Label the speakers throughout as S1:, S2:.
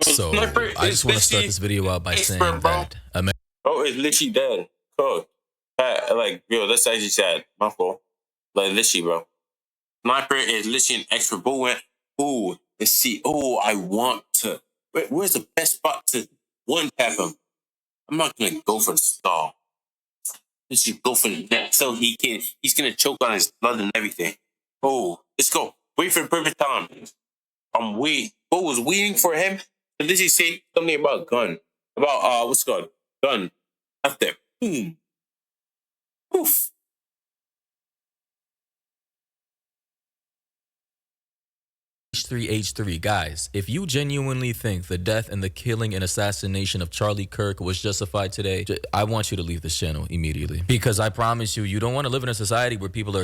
S1: So
S2: Sniper
S1: I
S2: is
S1: just want to start
S2: literally
S1: this video out by
S2: expert,
S1: saying
S2: bro.
S1: that
S2: Bro, it's literally dead. Cool. Like, yo, that's actually sad. My fault. Like, literally, bro. Sniper is literally an expert. But when, let's see. I want to. Where's the best spot to one tap him? I'm not gonna go for the stall. Let's just go for the neck so he's gonna choke on his blood and everything. Let's go. Wait for the perfect time. I'm waiting. Bo was waiting for him to literally say something about gun. About what's it called? Gun. After. Boom. Poof.
S1: H3H3 guys, if you genuinely think the death and the killing and assassination of Charlie Kirk was justified today, I want you to leave this channel immediately, because I promise you, you don't want to live in a society where people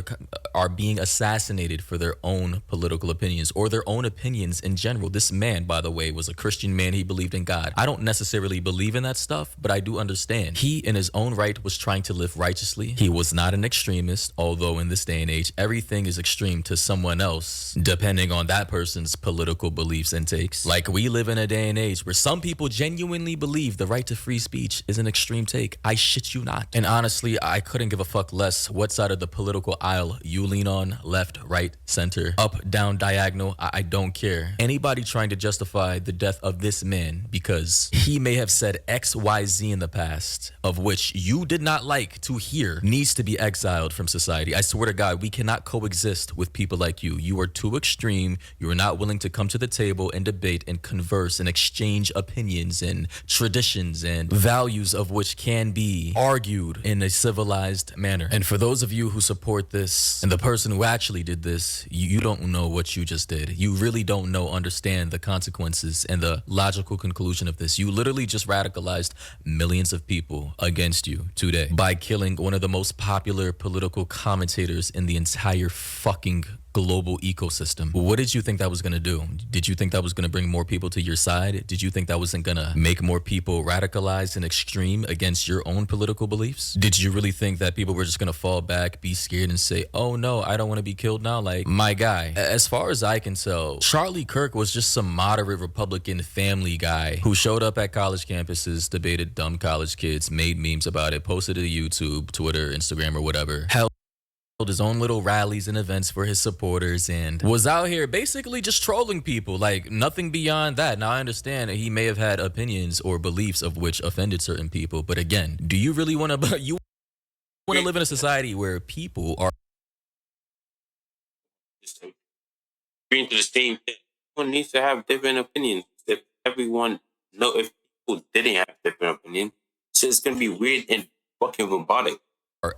S1: are being assassinated for their own political opinions or their own opinions in general. This man, by the way, was a Christian man. He believed in God. I don't necessarily believe in that stuff, but I do understand he in his own right was trying to live righteously. He was not an extremist, although in this day and age everything is extreme to someone else depending on that person's political beliefs and takes. Like, we live in a day and age where some people genuinely believe the right to free speech is an extreme take. I shit you not. And honestly, I couldn't give a fuck less what side of the political aisle you lean on, left, right, center, up, down, diagonal. I don't care. Anybody trying to justify the death of this man because he may have said X, Y, Z in the past, of which you did not like to hear, needs to be exiled from society. I swear to God, we cannot coexist with people like you. You are too extreme. You are not willing to come to the table and debate and converse and exchange opinions and traditions and values of which can be argued in a civilized manner. And for those of you who support this and the person who actually did this, you don't know what you just did. You really don't understand the consequences and the logical conclusion of this. You literally just radicalized millions of people against you today by killing one of the most popular political commentators in the entire fucking global ecosystem. What did you think that was going to do? Did you think that was going to bring more people to your side? Did you think that wasn't going to make more people radicalized and extreme against your own political beliefs? Did you really think that people were just going to fall back, be scared, and say, oh no, I don't want to be killed now? Like, my guy, as far as I can tell, Charlie Kirk was just some moderate Republican family guy who showed up at college campuses, debated dumb college kids, made memes about it, posted it to YouTube, Twitter, Instagram, or whatever. Hell, his own little rallies and events for his supporters and was out here basically just trolling people. Like, nothing beyond that. Now, I understand that he may have had opinions or beliefs of which offended certain people, but again, do you really want to live in a society where people are
S2: Agreeing to the same thing? Everyone needs to have different opinions. If people didn't have different opinions, it's gonna be weird and fucking robotic.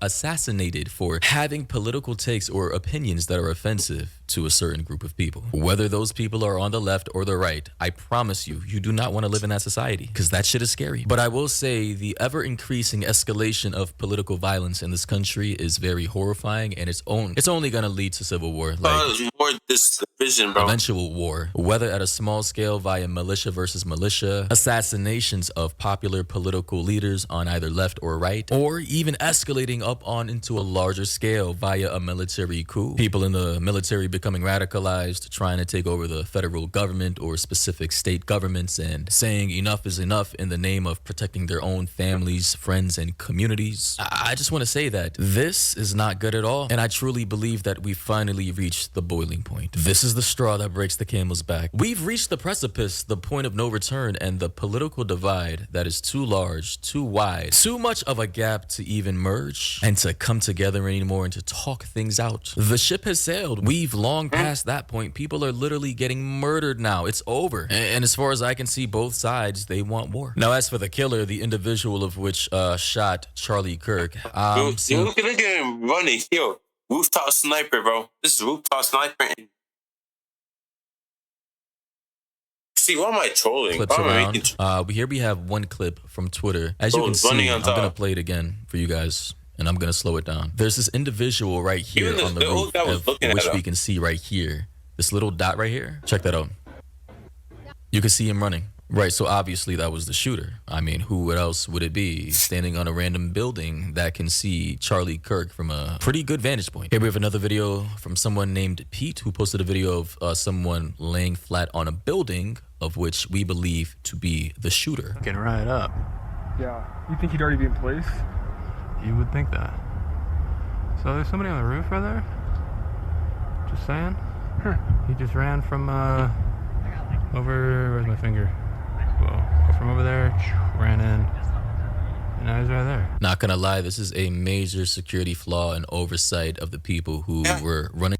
S1: assassinated for having political takes or opinions that are offensive to a certain group of people. Whether those people are on the left or the right, I promise you, you do not want to live in that society, because that shit is scary. But I will say the ever-increasing escalation of political violence in this country is very horrifying, and it's only going to lead to civil war. Like,
S2: more this division, bro.
S1: Eventual war, whether at a small scale via militia versus militia, assassinations of popular political leaders on either left or right, or even escalating up on into a larger scale via a military coup. People in the military becoming radicalized, trying to take over the federal government or specific state governments and saying enough is enough in the name of protecting their own families, friends, and communities. I just want to say that this is not good at all, and I truly believe that we finally reached the boiling point. This is the straw that breaks the camel's back. We've reached the precipice, the point of no return, and the political divide that is too large, too wide, too much of a gap to even merge and to come together anymore and to talk things out. The ship has sailed. We've long past that point. People are literally getting murdered now. It's over. And as far as I can see, both sides, they want war. Now, as for the killer, the individual of which shot Charlie Kirk,
S2: Look at him running. Yo, rooftop sniper, bro. This is rooftop sniper. See, why am I trolling?
S1: clips around. Here we have one clip from Twitter. As you can see, I'm going to play it again for you guys, and I'm going to slow it down. There's this individual right here on the roof, which we can see right here. This little dot right here. Check that out. You can see him running. Right, so obviously that was the shooter. I mean, who else would it be standing on a random building that can see Charlie Kirk from a pretty good vantage point? Here we have another video from someone named Pete who posted a video of someone laying flat on a building of which we believe to be the shooter.
S3: Fucking right up.
S4: Yeah. You think he'd already be in place?
S3: You would think that. So there's somebody on the roof right there? Just saying. He just ran from over, where's my finger? Whoa. From over there, ran in. And now he's right there.
S1: Not gonna lie, this is a major security flaw and oversight of the people who were running.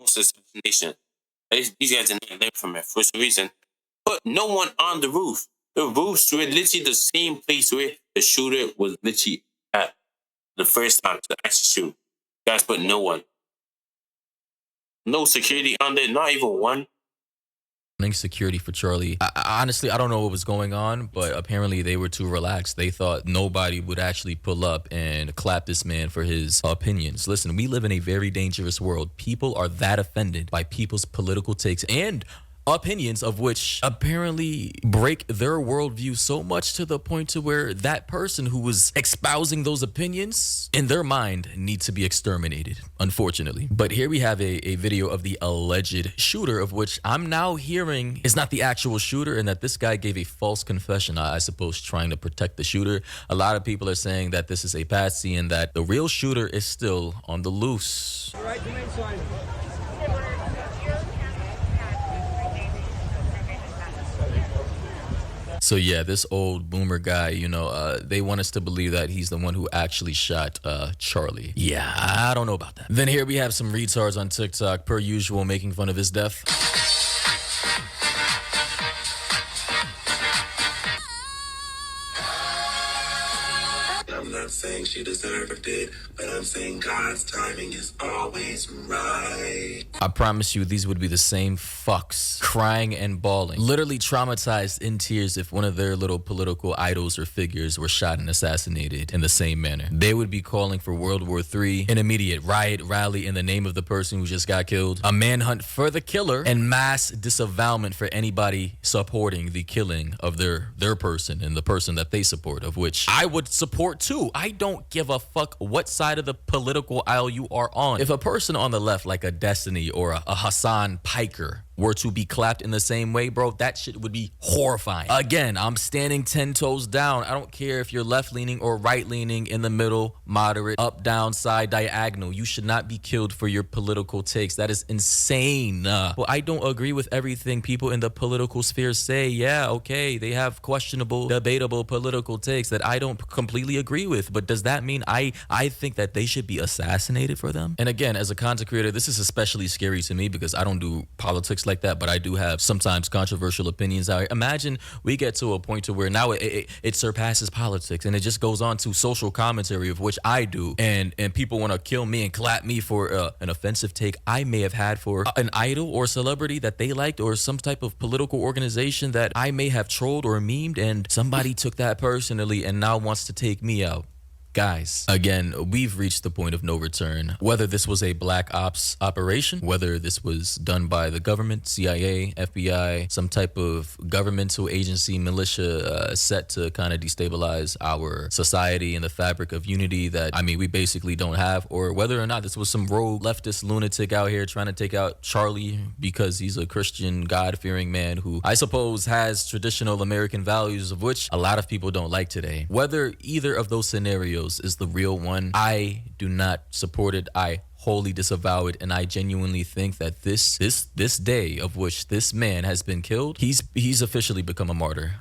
S2: Assassination. These guys didn't learn from it for some reason. Put no one on the roof. The roofs were literally the same place where the shooter was literally at the first time to actually shoot. Guys put no one. No security on there, not even one.
S1: Security for Charlie. Honestly, I don't know what was going on, but apparently they were too relaxed. They thought nobody would actually pull up and clap this man for his opinions. Listen, we live in a very dangerous world. People are that offended by people's political takes and opinions of which apparently break their worldview so much to the point to where that person who was espousing those opinions in their mind needs to be exterminated, unfortunately. But here we have a video of the alleged shooter, of which I'm now hearing is not the actual shooter and that this guy gave a false confession, I suppose trying to protect the shooter. A lot of people are saying that this is a patsy and that the real shooter is still on the loose.
S4: All right, the next line.
S1: So yeah, this old boomer guy, you know, they want us to believe that he's the one who actually shot Charlie. Yeah, I don't know about that. Then here we have some retards on TikTok, per usual, making fun of his death.
S5: I'm not saying she deserved it, but I'm saying God's timing is always right.
S1: I promise you, these would be the same fucks crying and bawling, literally traumatized in tears if one of their little political idols or figures were shot and assassinated in the same manner. They would be calling for World War III, an immediate riot rally in the name of the person who just got killed, a manhunt for the killer, and mass disavowalment for anybody supporting the killing of their person and the person that they support, of which I would support too. I don't give a fuck what side of the political aisle you are on. If a person on the left like a Destiny or a Hassan Piker were to be clapped in the same way, bro, that shit would be horrifying. Again, I'm standing 10 toes down. I don't care if you're left-leaning or right-leaning, in the middle, moderate, up, down, side, diagonal. You should not be killed for your political takes. That is insane. Well, I don't agree with everything people in the political sphere say. Yeah, okay, they have questionable, debatable political takes that I don't completely agree with. But does that mean I think that they should be assassinated for them? And again, as a content creator, this is especially scary to me because I don't do politics like that, but I do have sometimes controversial opinions out here. Imagine we get to a point to where now it surpasses politics and it just goes on to social commentary, of which I do, and people want to kill me and clap me for an offensive take I may have had for an idol or celebrity that they liked, or some type of political organization that I may have trolled or memed, and somebody took that personally and now wants to take me out. Guys, again, we've reached the point of no return. Whether this was a black ops operation, whether this was done by the government, CIA, FBI, some type of governmental agency, militia set to kind of destabilize our society and the fabric of unity that, I mean, we basically don't have, or whether or not this was some rogue leftist lunatic out here trying to take out Charlie because he's a Christian, God-fearing man who I suppose has traditional American values, of which a lot of people don't like today. Whether either of those scenarios is the real one, I do not support it. I wholly disavow it, and I genuinely think that this day of which this man has been killed, he's officially become a martyr.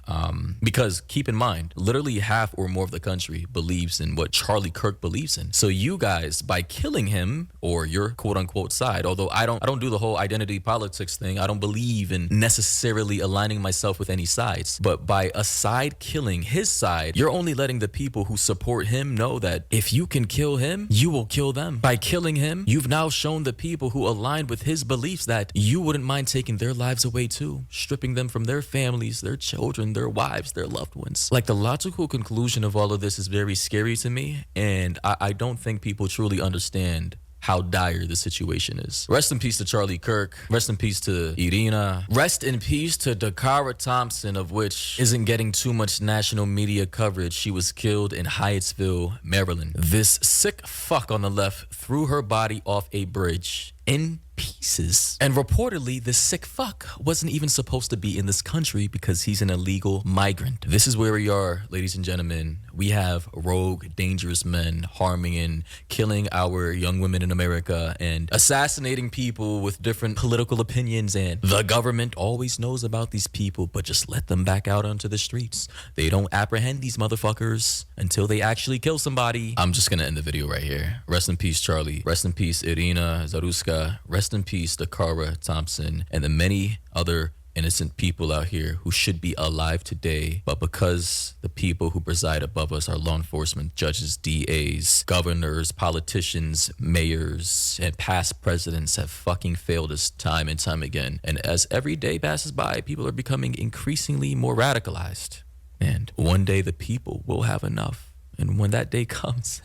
S1: Because keep in mind, literally half or more of the country believes in what Charlie Kirk believes in. So you guys, by killing him, or your quote unquote side, although I don't do the whole identity politics thing, I don't believe in necessarily aligning myself with any sides, but by a side killing his side, you're only letting the people who support him know that if you can kill him, you will kill them. By killing him, you've now shown the people who aligned with his beliefs that you wouldn't mind taking their lives away too, stripping them from their families, their children, their wives, their loved ones. Like, the logical conclusion of all of this is very scary to me, and I don't think people truly understand how dire the situation is. Rest in peace to Charlie Kirk. Rest in peace to Irina. Rest in peace to Dakara Thompson, of which isn't getting too much national media coverage. She was killed in Hyattsville, Maryland. This sick fuck on the left threw her body off a bridge in pieces. And reportedly, the sick fuck wasn't even supposed to be in this country because he's an illegal migrant. This is where we are, ladies and gentlemen. We have rogue, dangerous men harming and killing our young women in America and assassinating people with different political opinions. And the government always knows about these people, but just let them back out onto the streets. They don't apprehend these motherfuckers until they actually kill somebody. I'm just gonna end the video right here. Rest in peace, Charlie. Rest in peace, Irina Zaruska. Rest in peace, Dakara Thompson, and the many other innocent people out here who should be alive today, but because the people who preside above us are law enforcement, judges, DAs, governors, politicians, mayors, and past presidents have fucking failed us time and time again. And as every day passes by, people are becoming increasingly more radicalized. And one day the people will have enough. And when that day comes,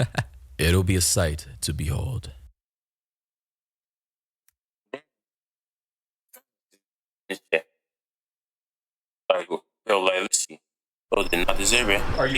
S1: it'll be a sight to behold.
S2: Like, yo, like, listen, bro, did not deserve it.
S4: Are you